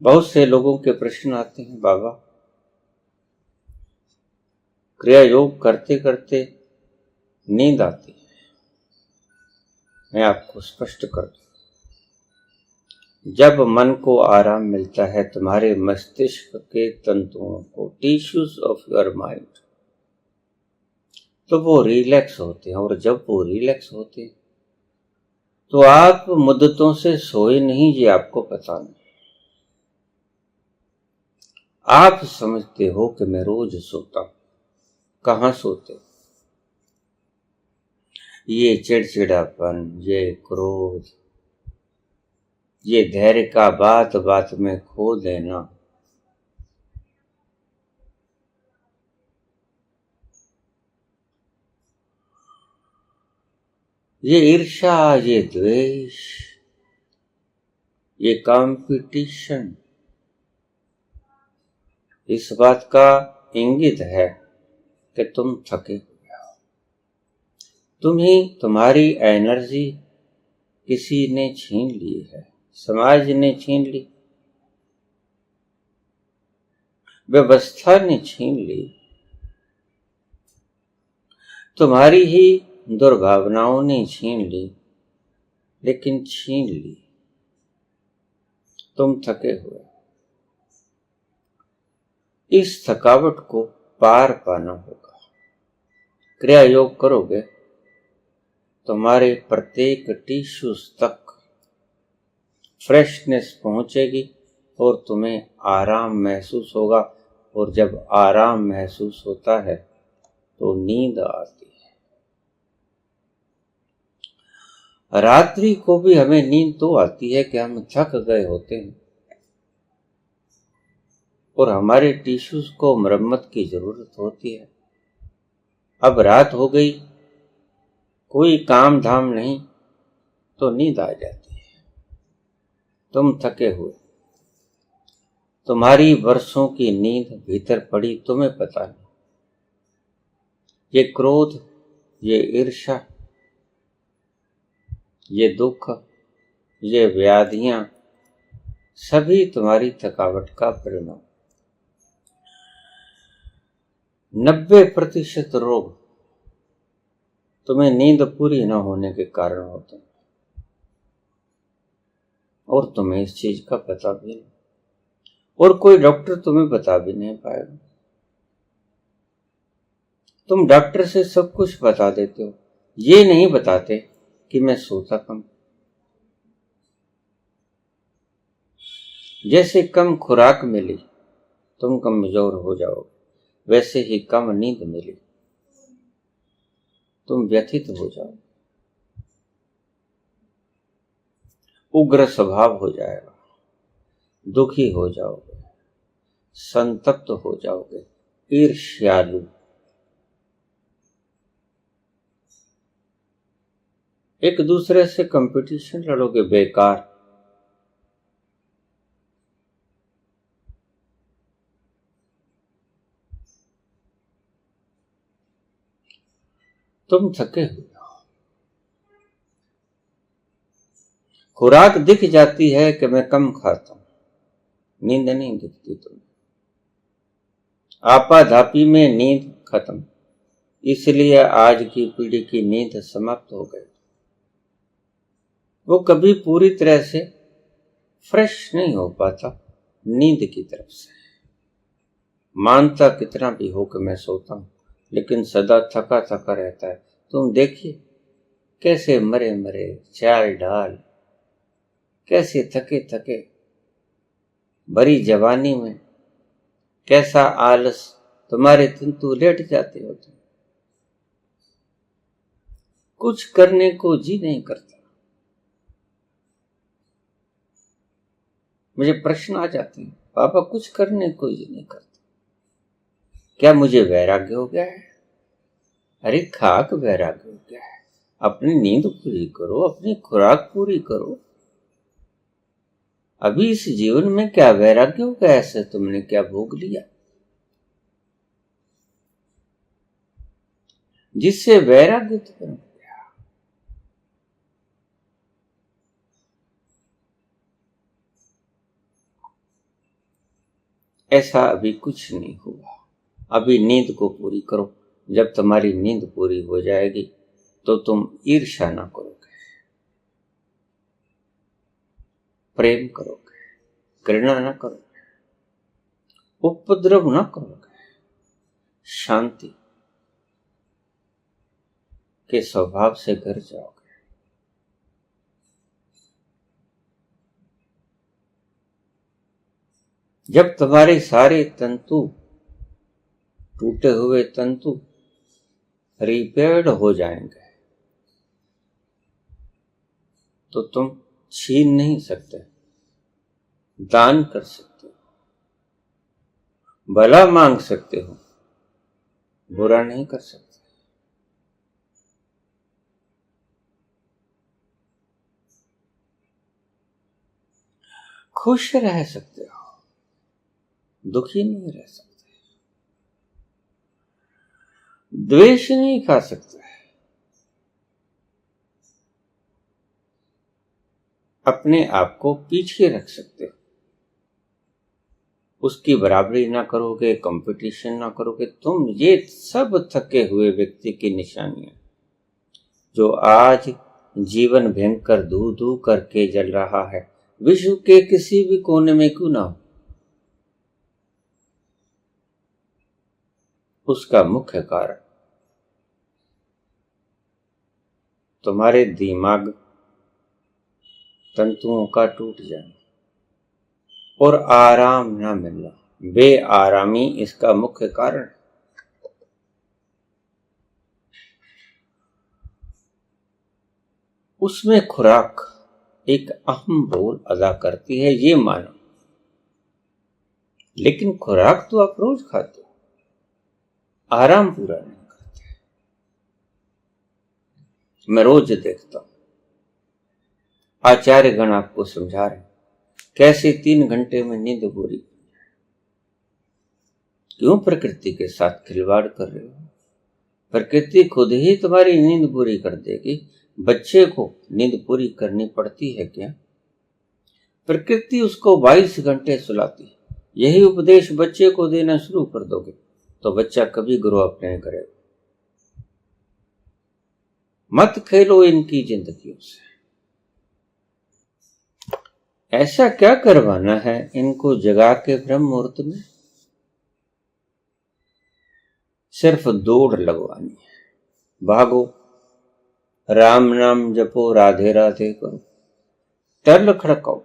बहुत से लोगों के प्रश्न आते हैं, बाबा क्रिया योग करते करते नींद आती है। मैं आपको स्पष्ट कर दूं, जब मन को आराम मिलता है, तुम्हारे मस्तिष्क के तंतुओं को, टिश्यूज ऑफ योर माइंड, तो वो रिलैक्स होते हैं। और जब वो रिलैक्स होते हैं तो आप मुद्दतों से सोए नहीं, ये आपको पता नहीं। आप समझते हो कि मैं रोज सोता हूं, कहां सोते हो? ये चिड़चिड़ापन, ये क्रोध, ये धैर्य का बात बात में खो देना, ये ईर्ष्या, ये द्वेष, ये कंपटीशन, इस बात का इंगित है कि तुम थके हुए हो। तुम्हारी एनर्जी किसी ने छीन ली है, समाज ने छीन ली, व्यवस्था ने छीन ली, तुम्हारी ही दुर्भावनाओं ने छीन ली, लेकिन छीन ली। तुम थके हुए, इस थकावट को पार पाना होगा। क्रिया योग करोगे, तुम्हारे प्रत्येक टिश्यूज तक फ्रेशनेस पहुंचेगी और तुम्हें आराम महसूस होगा। और जब आराम महसूस होता है तो नींद आती है। रात्रि को भी हमें नींद तो आती है कि हम थक गए होते हैं और हमारे टिश्यूज को मरम्मत की जरूरत होती है। अब रात हो गई, कोई काम धाम नहीं, तो नींद आ जाती है। तुम थके हुए, तुम्हारी वर्षों की नींद भीतर पड़ी, तुम्हें पता नहीं। ये क्रोध, ये ईर्ष्या, ये दुख, ये व्याधियां, सभी तुम्हारी थकावट का परिणाम। 90% रोग तुम्हें नींद पूरी न होने के कारण होते हैं और तुम्हें इस चीज का पता भी नहीं, और कोई डॉक्टर तुम्हें बता भी नहीं पाएगा। तुम डॉक्टर से सब कुछ बता देते हो, ये नहीं बताते कि मैं सोता कम। जैसे कम खुराक मिली तुम कमजोर हो जाओगे, वैसे ही कम नींद मिली तुम व्यथित हो जाओगे, उग्र स्वभाव हो जाएगा, दुखी हो जाओगे, संतप्त हो जाओगे, ईर्ष्यालु, एक दूसरे से कंपटीशन लड़ोगे बेकार। तुम थके हुए हो, खुराक दिख जाती है कि मैं कम खाता हूं, नींद नहीं दिखती तुम्हें। आपाधापी में नींद खत्म, इसलिए आज की पीढ़ी की नींद समाप्त हो गई। वो कभी पूरी तरह से फ्रेश नहीं हो पाता नींद की तरफ से। मानता कितना भी हो कि मैं सोता हूं, लेकिन सदा थका थका रहता है। तुम देखिए कैसे मरे मरे चाल ढाल, कैसे थके थके, भरी जवानी में कैसा आलस, तुम्हारे तंतु लेट जाते होते, कुछ करने को जी नहीं करता। मुझे प्रश्न आ जाते हैं, पापा कुछ करने को जी नहीं करता, क्या मुझे वैराग्य हो गया है? अरे खाक वैराग्य हो गया है। अपनी नींद पूरी करो, अपनी खुराक पूरी करो। अभी इस जीवन में क्या वैराग्य हो गया? ऐसे तुमने क्या भोग लिया जिससे वैराग्य उत्पन्न हो गया? ऐसा अभी कुछ नहीं हुआ। अभी नींद को पूरी करो। जब तुम्हारी नींद पूरी हो जाएगी तो तुम ईर्ष्या ना करोगे, प्रेम करोगे, घृणा ना करोगे, उपद्रव ना करोगे, शांति के स्वभाव से घर जाओगे। जब तुम्हारे सारे तंतु, टूटे हुए तंतु रिपेयर्ड हो जाएंगे तो तुम छीन नहीं सकते, दान कर सकते हो, भला मांग सकते हो, बुरा नहीं कर सकते। खुश रह सकते हो, दुखी नहीं रह सकते, द्वेष नहीं खा सकते, अपने आप को पीछे रख सकते हो। उसकी बराबरी ना करोगे, कंपटीशन ना करोगे तुम। ये सब थके हुए व्यक्ति की निशानियां, जो आज जीवन भयंकर धू धू करके जल रहा है, विश्व के किसी भी कोने में क्यों ना हो, उसका मुख्य कारण तुम्हारे दिमाग तंतुओं का टूट जाना और आराम ना मिलना, बेआरामी इसका मुख्य कारण। उसमें खुराक एक अहम रोल अदा करती है, ये मानो। लेकिन खुराक तो आप रोज खाते हो, आराम पूरा नहीं करते। मैं रोज देखता हूं आचार्यगण आपको समझा रहे कैसे 3 घंटे में नींद पूरी। क्यों प्रकृति के साथ खिलवाड़ कर रहे हो? प्रकृति खुद ही तुम्हारी नींद पूरी कर देगी। बच्चे को नींद पूरी करनी पड़ती है क्या? प्रकृति उसको 22 घंटे सुलाती है। यही उपदेश बच्चे को देना शुरू कर दोगे तो बच्चा कभी ग्रो अप नहीं करेगा। मत खेलो इनकी जिंदगियों से। ऐसा क्या करवाना है इनको जगा के ब्रह्म मुहूर्त में? सिर्फ दौड़ लगवानी है। भागो, राम नाम जपो, राधे राधे करो, टर्ल खड़काओ,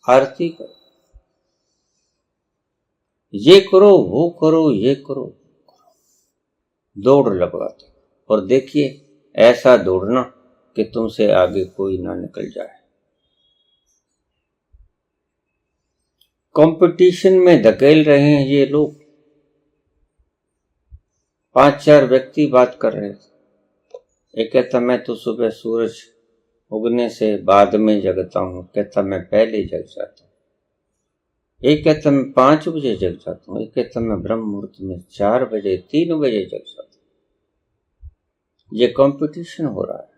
आरती करो, ये करो, वो करो, ये करो, दौड़ लगवाते। और देखिए ऐसा दौड़ना कि तुमसे आगे कोई ना निकल जाए। कंपटीशन में धकेल रहे हैं ये लोग। 5-4 व्यक्ति बात कर रहे थे। एक कहता मैं तो सुबह सूरज उगने से बाद में जगता हूं, कहता मैं पहले जग जाता हूं। एक कहता मैं 5 बजे जग जाता हूं, एक कहता मैं ब्रह्म मुहूर्त में 4 बजे 3 बजे जग जाता हूं। ये कंपटीशन हो रहा है।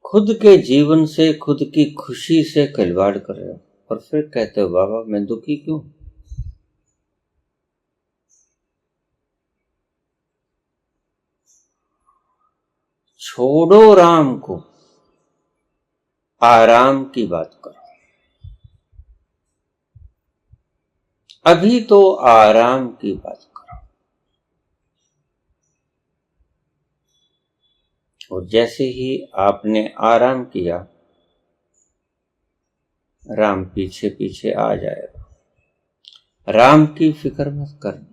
खुद के जीवन से, खुद की खुशी से खिलवाड़ कर रहे हो और फिर कहते हो बाबा मैं दुखी क्यों? छोड़ो राम को, आराम की बात करो। अभी तो आराम की बात करो। और जैसे ही आपने आराम किया, राम पीछे पीछे आ जाएगा। राम की फिक्र मत करना।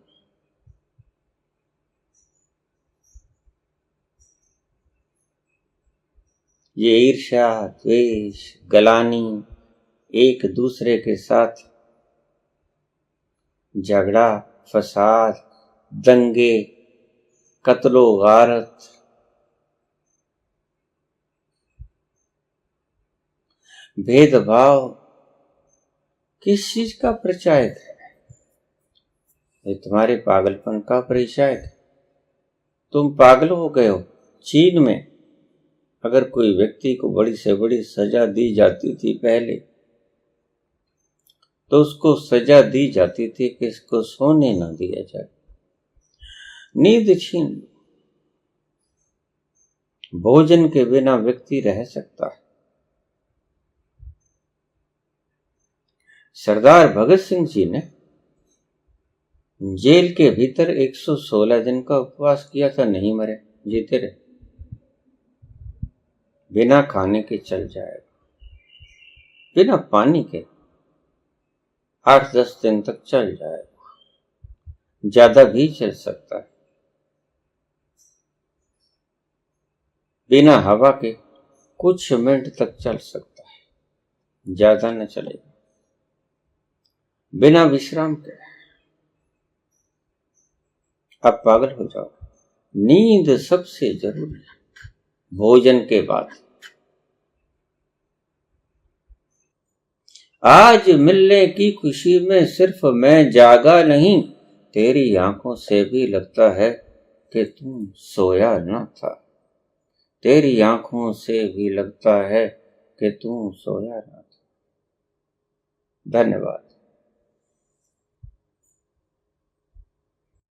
ये ईर्ष्या, द्वेष, गलानी, एक दूसरे के साथ झगड़ा, फसाद, दंगे, कत्लो गारत, भेदभाव किस चीज का परिचायक है? ये तुम्हारे पागलपन का परिचायक है। तुम पागल हो गए हो। चीन में अगर कोई व्यक्ति को बड़ी से बड़ी सजा दी जाती थी पहले, तो उसको सजा दी जाती थी कि इसको सोने न दिया जाए, नींद छीन लो। भोजन के बिना व्यक्ति रह सकता है। सरदार भगत सिंह जी ने जेल के भीतर 116 दिन का उपवास किया था, नहीं मरे, जीते रहे। बिना खाने के चल जाएगा, बिना पानी के 8-10 दिन तक चल जाएगा, ज्यादा भी चल सकता है। बिना हवा के कुछ मिनट तक चल सकता है, ज्यादा न चलेगा। बिना विश्राम के आप पागल हो जाओ। नींद सबसे जरूरी है भोजन के बाद। आज मिलने की खुशी में सिर्फ मैं जागा नहीं, तेरी आंखों से भी लगता है कि तुम सोया न था। तेरी आंखों से भी लगता है कि तुम सोया न था। धन्यवाद।